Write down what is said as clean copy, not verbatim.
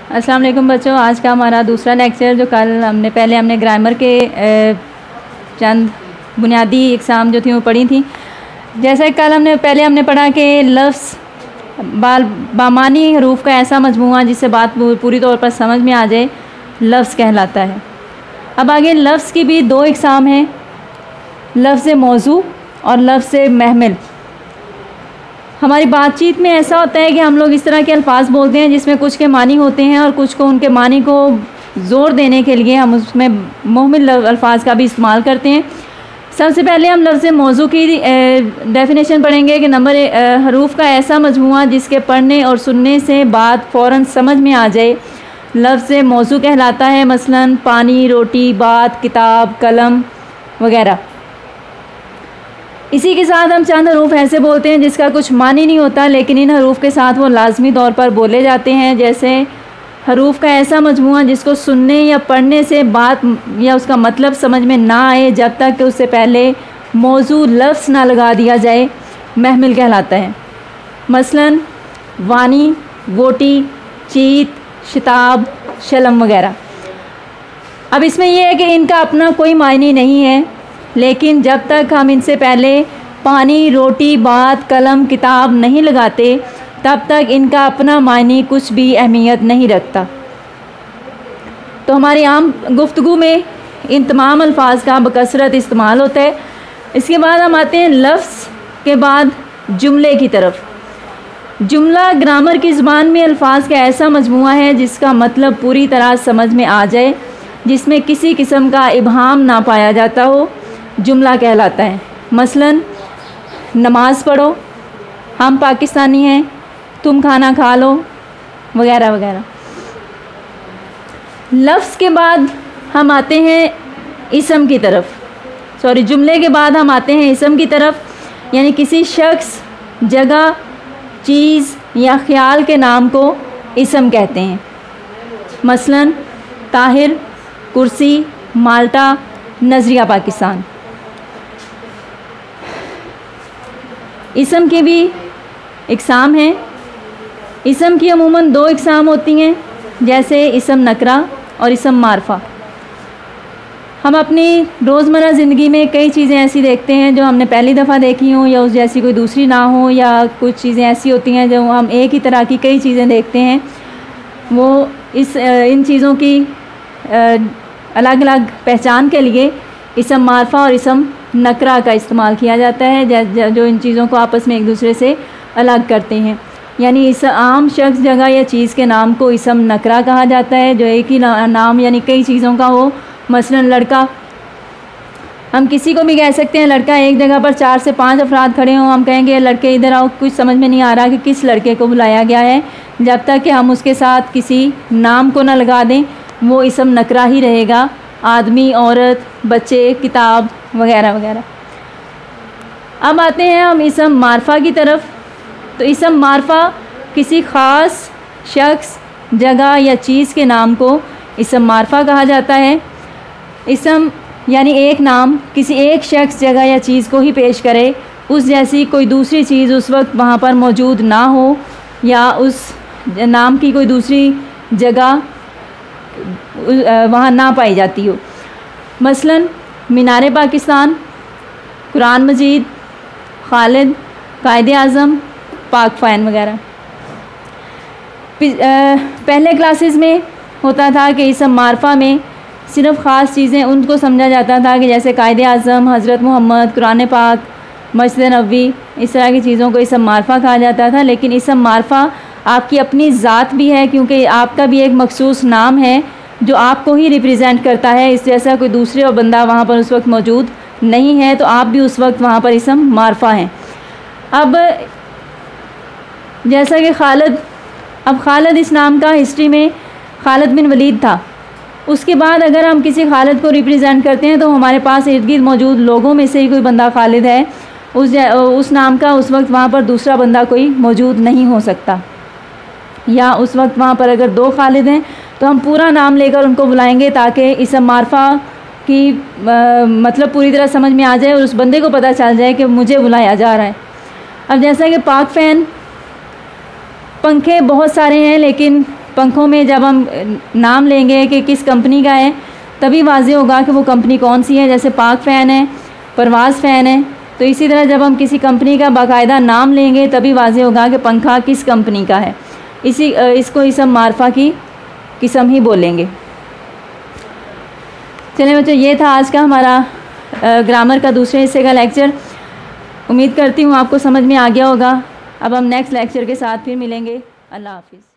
अस्सलाम वालेकुम बच्चों, आज का हमारा दूसरा लेक्चर जो कल हमने ग्रामर के चंद बुनियादी इकसाम जो थी वो पढ़ी थी। जैसा कि कल हमने पढ़ा कि लफ्ज़ बामानी हरूफ का ऐसा मजमूआ जिससे बात पूरी तौर पर समझ में आ जाए लफ्ज़ कहलाता है। अब आगे लफ्ज़ की भी दो इकसाम हैं, लफ्ज़ मौजू और लफ्ज़ महमिल। हमारी बातचीत में ऐसा होता है कि हम लोग इस तरह के अल्फाज बोलते हैं जिसमें कुछ के मानी होते हैं और कुछ को उनके मानी को ज़ोर देने के लिए हम उसमें मुहमिल अल्फाज का भी इस्तेमाल करते हैं। सबसे पहले हम लफ्ज़ मौजू की डेफिनेशन पढ़ेंगे कि हरूफ का ऐसा मजमूआ जिसके पढ़ने और सुनने से बात फ़ौरन समझ में आ जाए लफ्ज़ मौजू कहलाता है। मसलन पानी, रोटी, बात, किताब, कलम वगैरह। इसी के साथ हम चंद हरूफ ऐसे बोलते हैं जिसका कुछ मानी नहीं होता लेकिन इन हरूफ के साथ वो लाजमी तौर पर बोले जाते हैं। जैसे हरूफ का ऐसा मजमूआ जिसको सुनने या पढ़ने से बात या उसका मतलब समझ में ना आए जब तक कि उससे पहले मौजू लफ्ज़ ना लगा दिया जाए महमिल कहलाता है। मसलन वानी, वोटी, चीत, शिताब, शलम वगैरह। अब इसमें यह है कि इनका अपना कोई मायने नहीं है लेकिन जब तक हम इनसे पहले पानी, रोटी, बात, कलम, किताब नहीं लगाते तब तक इनका अपना मायने कुछ भी अहमियत नहीं रखता। तो हमारी आम गुफ्तगू में इन तमाम अल्फाज का बकसरत इस्तेमाल होता है। इसके बाद हम आते हैं लफ्ज़ के बाद जुमले की तरफ। जुमला ग्रामर की ज़बान में अल्फाज का ऐसा मजमूआ है जिसका मतलब पूरी तरह समझ में आ जाए, जिसमें किसी किस्म का इबहाम ना पाया जाता हो, जुमला कहलाता है। मसलन नमाज़ पढ़ो, हम पाकिस्तानी हैं, तुम खाना खा लो वगैरह वगैरह। लफ्ज़ के बाद हम आते हैं इसम की तरफ। जुमले के बाद हम आते हैं इसम की तरफ, यानी किसी शख्स, जगह, चीज़ या ख्याल के नाम को इसम कहते हैं। मसलन ताहिर, कुर्सी, माल्टा, नज़रिया पाकिस्तान। इसम की भी इकसाम हैं। इसम की अमूमन दो इकसाम होती हैं, जैसे इसम नकरा और इसम मारफा। हम अपनी रोज़मर्रा ज़िंदगी में कई चीज़ें ऐसी देखते हैं जो हमने पहली दफ़ा देखी हों या उस जैसी कोई दूसरी ना हो, या कुछ चीज़ें ऐसी होती हैं जो हम एक ही तरह की कई चीज़ें देखते हैं। वो इन चीज़ों की अलग अलग पहचान के लिए इसम मारफा और इसम नकरा का इस्तेमाल किया जाता है, जो इन चीज़ों को आपस में एक दूसरे से अलग करते हैं। यानी इस आम शख्स, जगह या चीज़ के नाम को इसम नकरा कहा जाता है जो एक ही नाम यानी कई चीज़ों का हो। मसलन लड़का, हम किसी को भी कह सकते हैं लड़का। एक जगह पर 4 से 5 अफराद खड़े हों, हम कहेंगे लड़के इधर आओ। कुछ समझ में नहीं आ रहा कि किस लड़के को बुलाया गया है, जब तक कि हम उसके साथ किसी नाम को ना लगा दें वो इसम नकरा ही रहेगा। आदमी, औरत, बच्चे, किताब वगैरह वगैरह। अब आते हैं हम इसम मारफा की तरफ। तो इसम मारफा किसी ख़ास शख्स, जगह या चीज़ के नाम को इसम मारफा कहा जाता है। इसम यानी एक नाम किसी एक शख्स, जगह या चीज़ को ही पेश करे, उस जैसी कोई दूसरी चीज़ उस वक्त वहाँ पर मौजूद ना हो या उस नाम की कोई दूसरी जगह वहाँ ना पाई जाती हो। मसलन मीनार पाकिस्तान, कुरान मजीद, खालिद, कायदे आज़म, पाक फ़ैन वगैरह। पहले क्लासेस में होता था कि इसम मारफा में सिर्फ़ ख़ास चीज़ें उनको समझा जाता था कि जैसे कायदे आज़म, हज़रत मोहम्मद, कुरान पाक, मस्जिद नबवी, इस तरह की चीज़ों को इसम मारफा कहा जाता था। लेकिन इसम मारफा आपकी अपनी ज़ात भी है, क्योंकि आपका भी एक मखसूस नाम है जो आपको ही रिप्रेजेंट करता है। इस जैसा कोई दूसरे और बंदा वहाँ पर उस वक्त मौजूद नहीं है तो आप भी उस वक्त वहाँ पर इसम मारफा हैं। अब जैसा कि खालिद इस नाम का हिस्ट्री में खालिद बिन वलीद था। उसके बाद अगर हम किसी खालिद को रिप्रेजेंट करते हैं तो हमारे पास इर्द गिर्द मौजूद लोगों में से ही कोई बंदा खालिद है, उस नाम का उस वक्त वहाँ पर दूसरा बंदा कोई मौजूद नहीं हो सकता। या उस वक्त वहाँ पर अगर 2 खालिद हैं तो हम पूरा नाम लेकर उनको बुलाएंगे ताकि इसम मारफा की मतलब पूरी तरह समझ में आ जाए और उस बंदे को पता चल जाए कि मुझे बुलाया जा रहा है। अब जैसा कि पाक फ़ैन, पंखे बहुत सारे हैं लेकिन पंखों में जब हम नाम लेंगे कि किस कंपनी का है तभी वाज़ेह होगा कि वो कंपनी कौन सी है। जैसे पाक फ़ैन है, परवाज़ फ़ैन है, तो इसी तरह जब हम किसी कंपनी का बाकायदा नाम लेंगे तभी वाज़ेह होगा कि पंखा किस कंपनी का है। इसको इसम मारफा की किस्म ही बोलेंगे। चलिए बच्चों, ये था आज का हमारा ग्रामर का दूसरे हिस्से का लेक्चर। उम्मीद करती हूँ आपको समझ में आ गया होगा। अब हम नेक्स्ट लेक्चर के साथ फिर मिलेंगे। अल्लाह हाफिज़।